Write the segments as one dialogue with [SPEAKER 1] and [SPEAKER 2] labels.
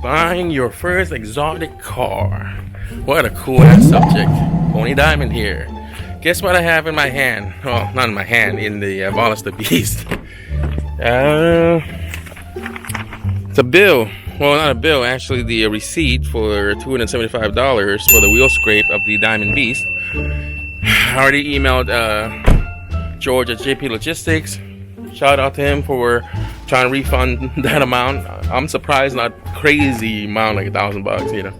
[SPEAKER 1] Buying your first exotic car. What a cool ass subject. Pony Diamond here. Guess what I have in my hand? Well, not in my hand, in the Wallace the Beast. It's a bill. Well, not a bill, actually the receipt for $275 for the wheel scrape of the Diamond Beast. I already emailed George at JP Logistics. Shout out to him for trying to refund that amount. I'm surprised, not crazy amount, like $1,000, you know.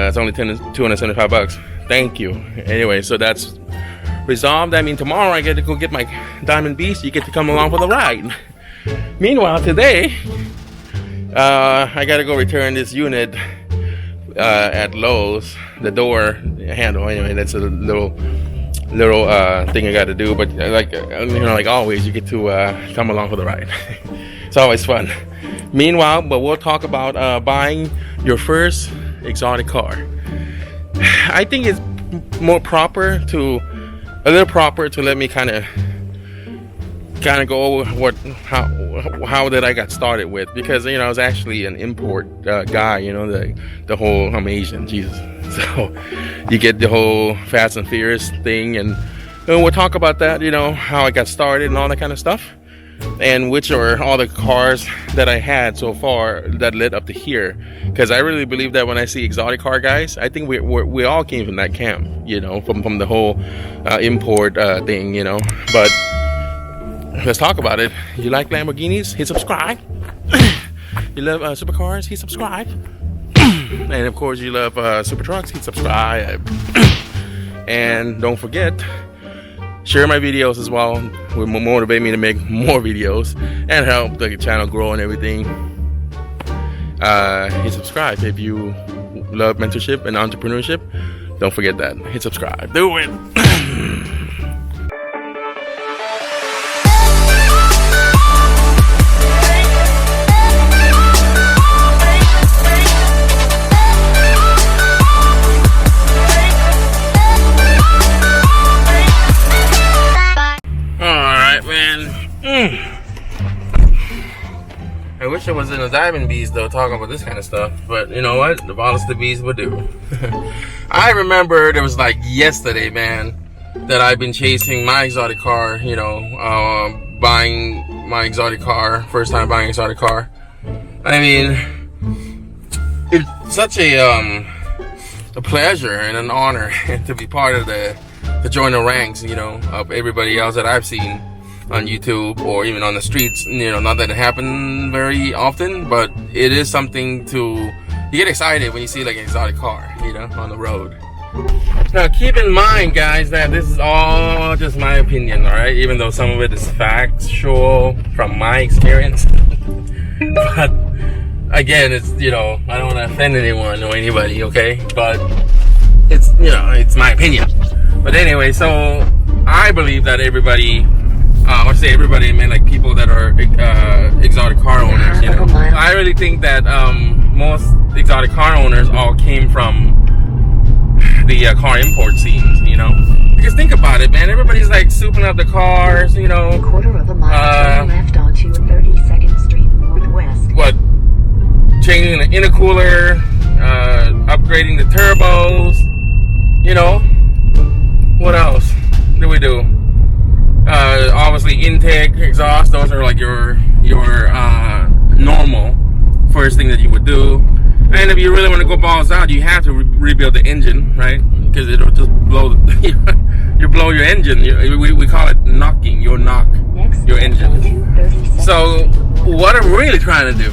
[SPEAKER 1] It's only $275. Thank you. Anyway, so that's resolved. I mean, tomorrow I get to go get my Diamond Beast. You get to come along for the ride. Meanwhile, today, I gotta go return this unit at Lowe's. The door handle, anyway, that's a little thing I gotta do. But like, you know, like always, you get to come along for the ride. It's always fun. Meanwhile, but we'll talk about buying your first exotic car. I think it's a little proper to let me kind of go over how that I got started with, because you know I was actually an import guy, you know, the whole I'm Asian, Jesus, so you get the whole Fast and Furious thing, and we'll talk about that, you know, how I got started and all that kind of stuff, and which are all the cars that I had so far that led up to here. Because I really believe that when I see exotic car guys, I think we all came from that camp, you know, from the whole import thing, you know. But let's talk about it. You like Lamborghinis? Hit subscribe. You love supercars? Hit subscribe. And of course you love super trucks? Hit subscribe. And don't forget, share my videos as well. It will motivate me to make more videos and help the channel grow and everything. Hit subscribe if you love mentorship and entrepreneurship. Don't forget that. Hit subscribe. Do it. I wish I was in a Diamond Beast though, talking about this kind of stuff, but you know what, the Wallace the Beast would do. I remember it was like yesterday, man, that I've been chasing my exotic car, you know, buying my exotic car, first time buying an exotic car. I mean, it's such a pleasure and an honor to be part of to join the ranks, you know, of everybody else that I've seen on YouTube or even on the streets. You know, not that it happened very often, but it is something you get excited when you see like an exotic car, you know, on the road. Now keep in mind, guys, that this is all just my opinion, all right, even though some of it is factual from my experience. But again, it's, you know, I don't want to offend anyone or anybody, okay, but it's, you know, it's my opinion. But anyway, so I believe that everybody, I say everybody, I mean like people that are exotic car owners, you know. I really think that most exotic car owners all came from the car import scenes, you know. Because think about it, man, everybody's like souping up the cars, you know.
[SPEAKER 2] A quarter of a mile, turn left onto 32nd Street Northwest.
[SPEAKER 1] What? Changing the intercooler, upgrading the turbos, you know. What else do we do? Obviously intake, exhaust, those are like your normal first thing that you would do. And if you really want to go balls out, you have to rebuild the engine, right? Because it'll just blow you blow your engine. We call it knocking. You'll knock your engine. So what I'm really trying to do,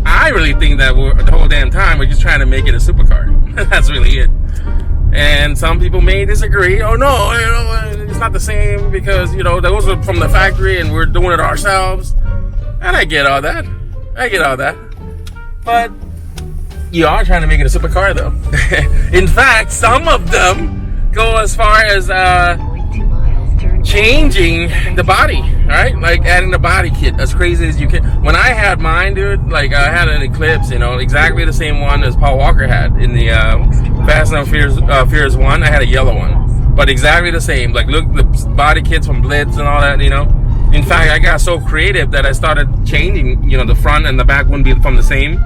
[SPEAKER 1] I really think that the whole damn time we're just trying to make it a supercar. That's really it. And some people may disagree. Oh no, you know, it's not the same because, you know, those are from the factory and we're doing it ourselves. And I get all that. But you are trying to make it a supercar though. In fact, some of them go as far as changing the body, right? Like adding the body kit as crazy as you can. When I had mine, dude, like I had an Eclipse, you know, exactly the same one as Paul Walker had in the Fast and Furious 1. I had a yellow one, but exactly the same. Like look, the body kits from Blitz and all that, you know. In fact, I got so creative that I started changing, you know, the front and the back wouldn't be from the same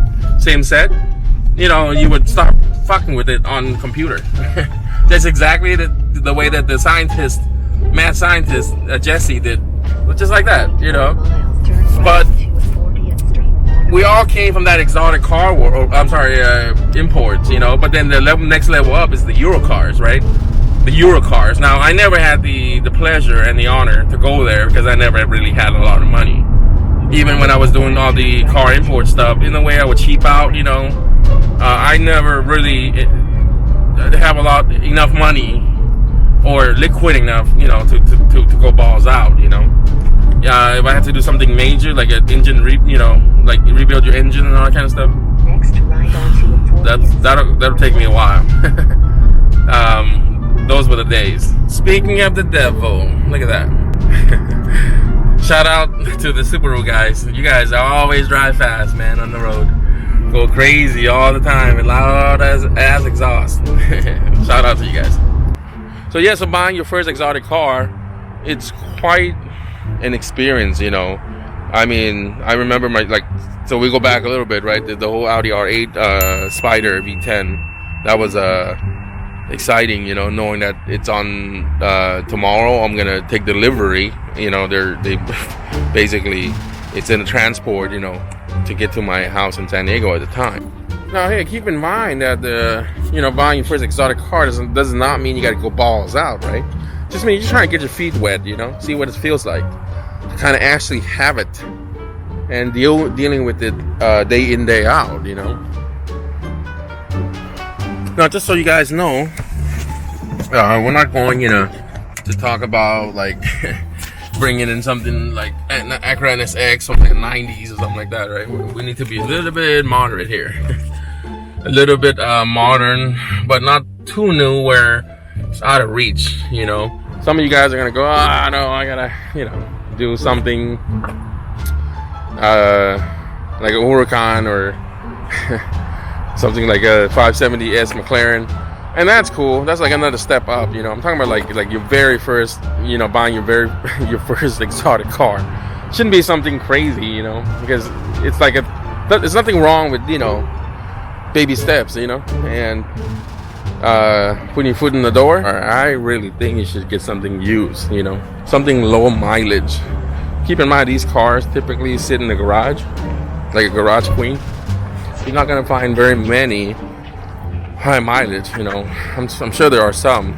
[SPEAKER 1] same set, you know, you would start fucking with it on computer. That's exactly the way that the scientist, mad scientist Jesse did, just like that, you know. But we all came from that exotic car world. I'm sorry, imports, you know. But then the next level up is the Euro cars, right? The Euro cars. Now, I never had the pleasure and the honor to go there because I never really had a lot of money. Even when I was doing all the car import stuff, in a way I would cheap out, you know. I never really have enough money or liquid enough, you know, to go balls out, you know. If I had to do something major, like an engine, you know, like rebuild your engine and all that kind of stuff,
[SPEAKER 2] Next, right onto
[SPEAKER 1] that'll take me a while. Those were the days. Speaking of the devil, look at that. Shout out to the Subaru guys. You guys always drive fast, man, on the road. Go crazy all the time and loud as exhaust. Shout out to you guys. So yeah, so buying your first exotic car, it's quite an experience, you know. I mean, I remember so we go back a little bit, right? The whole Audi R8 Spider V10, that was exciting, you know, knowing that it's on tomorrow. I'm gonna take delivery, you know. They basically, it's in a transport, you know, to get to my house in San Diego at the time. Now, hey, keep in mind that you know, buying your first exotic car does not mean you got to go balls out, right? Just means you're trying to get your feet wet, you know, see what it feels like, kind of actually have it, and dealing with it day in, day out, you know. Now, just so you guys know, we're not going, you know, to talk about like bringing in something like Acura NSX from like the 90s or something like that, right? We need to be a little bit moderate here. A little bit modern, but not too new where it's out of reach, you know. Some of you guys are gonna go, no, I gotta, you know, do something like a Huracan or something like a 570S McLaren, and that's cool. That's like another step up, you know. I'm talking about like your very first, you know, buying your first exotic car. Shouldn't be something crazy, you know, because it's like there's nothing wrong with, you know, baby steps, you know, and putting your foot in the door. I really think you should get something used, you know, something low mileage. Keep in mind, these cars typically sit in the garage, like a garage queen. You're not gonna find very many high mileage, you know. I'm sure there are some,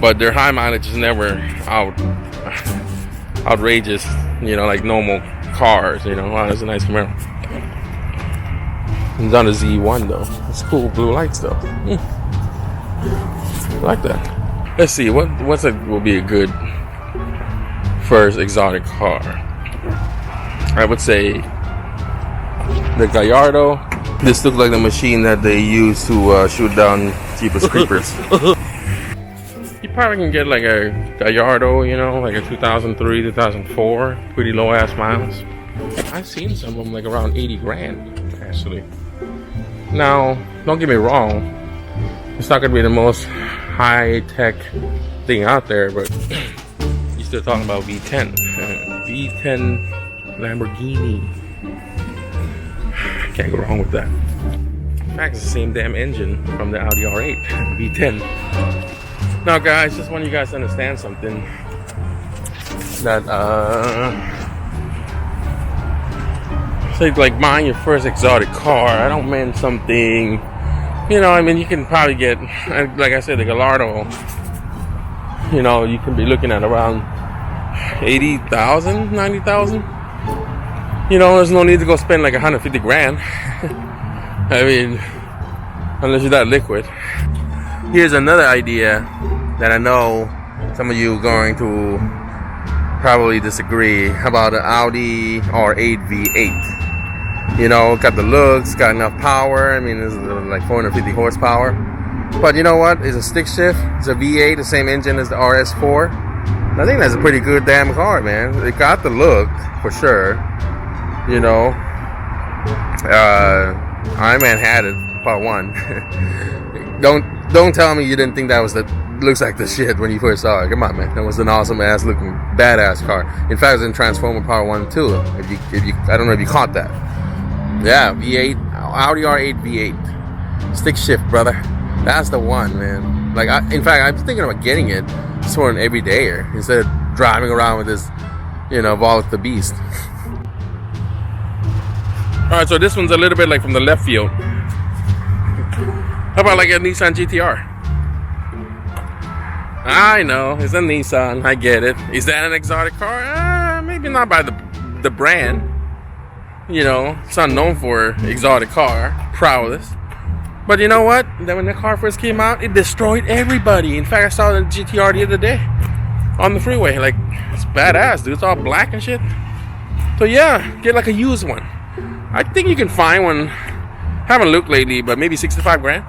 [SPEAKER 1] but their high mileage is never outrageous, you know, like normal cars, you know. Wow, that's a nice Camaro. It's on a Z1 though. It's cool, blue lights though. I like that. Let's see, what will be a good first exotic car? I would say the Gallardo. This looks like the machine that they use to shoot down Jeepers Creepers. You probably can get like a Gallardo, you know, like a 2003, 2004, pretty low ass miles. I've seen some of them like around 80 grand, actually. Now, don't get me wrong, it's not gonna be the most high-tech thing out there, but you're still talking about V10. V10 Lamborghini. Can't go wrong with that. In fact, it's the same damn engine from the Audi R8 V10. Now, guys, just want you guys to understand something. That say like buying your first exotic car, I don't mean something, you know, I mean, you can probably get, like I said, the Gallardo, you know, you can be looking at around 80,000, 90,000. You know, there's no need to go spend like 150 grand. I mean, unless you're that liquid. Here's another idea that I know some of you are going to probably disagree about an Audi R8 V8. You know, got the looks, got enough power. I mean, it's like 450 horsepower. But you know what? It's a stick shift. It's a V8, the same engine as the RS4. I think that's a pretty good damn car, man. It got the look, for sure. You know, Iron Man had it, part 1. Don't tell me you didn't think that was looks like the shit when you first saw it. Come on, man. That was an awesome ass looking badass car. In fact, it's in Transformer Part 1 too. If you I don't know if you caught that. Yeah, V8 Audi R8 V8. Stick shift, brother. That's the one, man. Like, in fact, I'm thinking about getting it for an everydayer instead of driving around with this, you know, Volk the Beast. All right, so this one's a little bit like from the left field. How about like a Nissan GTR? I know, it's a Nissan. I get it. Is that an exotic car? Maybe not by the brand. You know, it's not known for exotic car prowess. But you know what? Then when the car first came out, it destroyed everybody. In fact, I saw the GTR the other day on the freeway. Like, it's badass, dude. It's all black and shit. So yeah, get like a used one. I think you can find one. Haven't looked lately, but maybe 65 grand.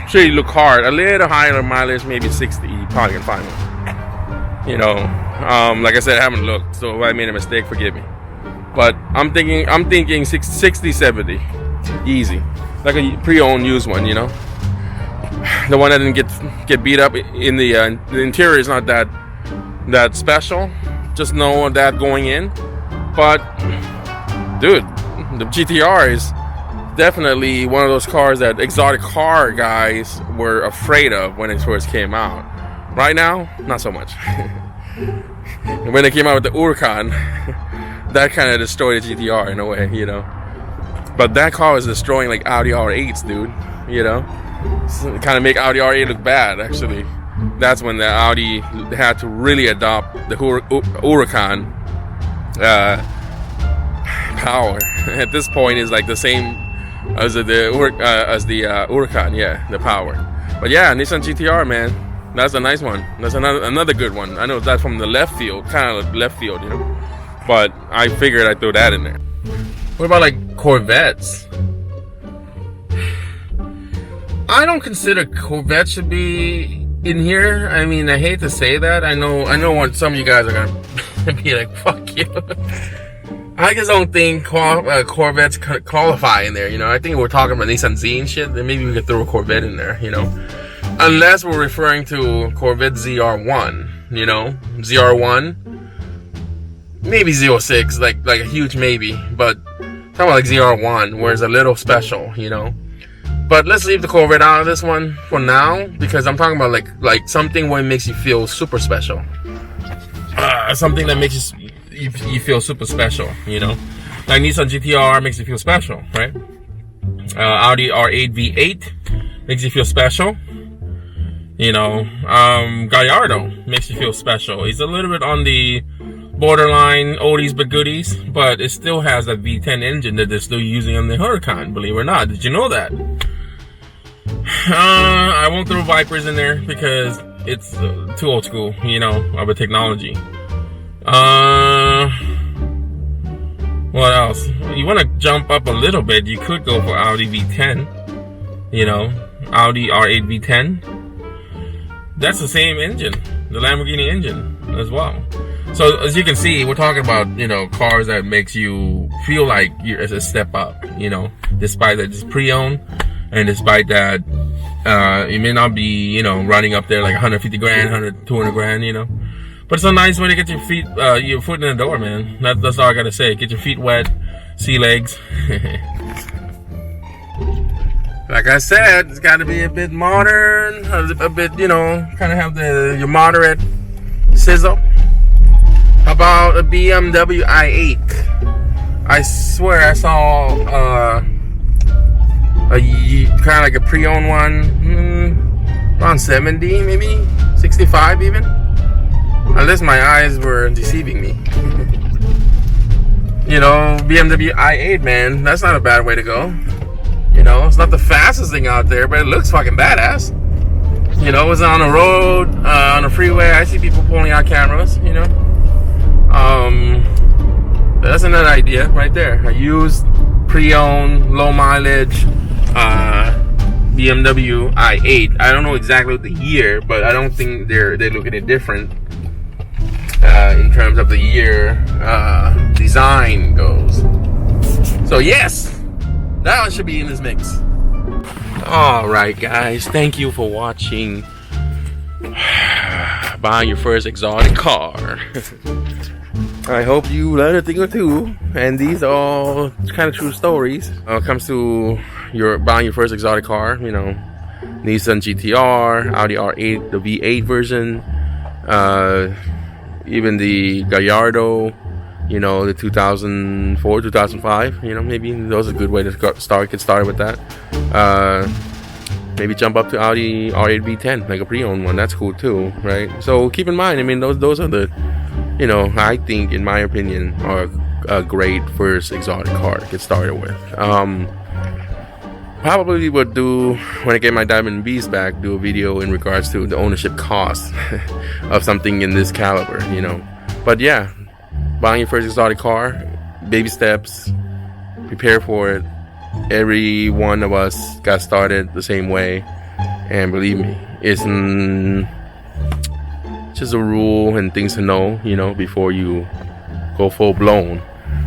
[SPEAKER 1] Sure, you look hard. A little higher mileage, maybe 60. You probably can find one. You know, like I said, I haven't looked, so if I made a mistake, forgive me. But I'm thinking 60, 70, easy. Like a pre-owned used one, you know. The one that didn't get beat up in the interior is not that special. Just know that going in. But dude, the GTR is definitely one of those cars that exotic car guys were afraid of when it first came out. Right now, not so much. When they came out with the Huracan, that kind of destroyed the GTR in a way, you know. But that car was destroying like Audi R8s, dude. You know, so kind of make Audi R8 look bad. Actually, that's when the Audi had to really adopt the Huracan power. At this point, is like the same as the Huracan, yeah, the power. But yeah, Nissan GTR, man, that's a nice one. That's another good one. I know that's from the left field, kind of left field, you know. But I figured I'd throw that in there. What about like Corvettes? I don't consider Corvettes should be in here. I mean, I hate to say that. I know what some of you guys are gonna be like, fuck you. I just don't think Corvettes qualify in there, you know. I think we're talking about Nissan Z and shit, then maybe we could throw a Corvette in there, you know. Unless we're referring to Corvette ZR1, you know. ZR1, maybe Z06, like a huge maybe, but talking about like ZR1, where it's a little special, you know. But let's leave the Corvette out of this one for now, because I'm talking about like something where it makes you feel super special. Something that makes you feel super special, you know. Like Nissan GTR makes you feel special, right? Audi R8 V8 makes you feel special. You know, Gallardo makes you feel special. He's a little bit on the borderline oldies but goodies, but it still has that V10 engine that they're still using on the Huracan, believe it or not. Did you know that? I won't throw Vipers in there because it's too old school, you know, of a technology. What else? You want to jump up a little bit, you could go for Audi V10, you know, Audi R8 V10. That's the same engine, the Lamborghini engine as well. So as you can see, we're talking about, you know, cars that makes you feel like you're a step up, you know, despite that it's pre-owned, and despite that you may not be, you know, running up there like 150 grand, 200 grand, you know. But it's a nice way to get your foot in the door, man. That's all I gotta say. Get your feet wet, sea legs. Like I said, it's got to be a bit modern, a bit, you know, kind of have your moderate sizzle. How about a BMW i8? I swear I saw a kind of like a pre-owned one, around 70, maybe 65 even. Unless my eyes were deceiving me. You know, BMW i8, man, that's not a bad way to go. You know, it's not the fastest thing out there, but it looks fucking badass. You know, it's on the road, on the freeway. I see people pulling out cameras, you know. That's another idea right there. A used, pre-owned, low mileage BMW i8. I don't know exactly the year, but I don't think they look any different in terms of the year design goes. So yes, that one should be in this mix. Alright guys, thank you for watching buying your first exotic car. I hope you learned a thing or two, and these are all kind of true stories. When it comes to your buying your first exotic car, you know, Nissan GTR, Audi R8, the V8 version, even the Gallardo, you know, the 2004, 2005, you know, maybe those are a good way to get started with that. Maybe jump up to Audi R8 V10, like a pre-owned one. That's cool too, right? So keep in mind, I mean, those are the, you know, I think, in my opinion, are a great first exotic car to get started with. Probably would do, when I get my Diamond Beast back, do a video in regards to the ownership cost of something in this caliber, you know. But yeah, buying your first exotic car, baby steps, prepare for it. Every one of us got started the same way, and believe me, it's just a rule and things to know, you know, before you go full blown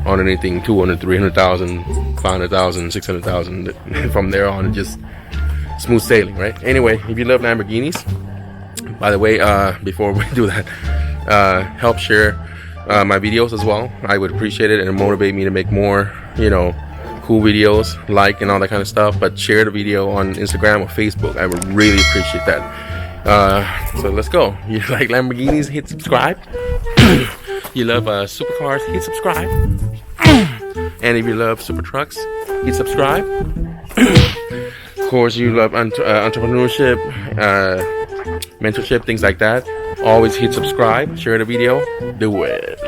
[SPEAKER 1] on anything. 200, 300,000, 500,000, 600,000. From there on, just smooth sailing, right? Anyway, if you love Lamborghinis, by the way, before we do that, help share my videos as well. I would appreciate it, and it motivate me to make more, you know, cool videos, like, and all that kind of stuff. But share the video on Instagram or Facebook. I would really appreciate that. So let's go. You like Lamborghinis? Hit subscribe. You love supercars? Hit subscribe. And if you love super trucks, hit subscribe. Of course, you love entrepreneurship, mentorship, things like that. Always hit subscribe. Share the video. Do it.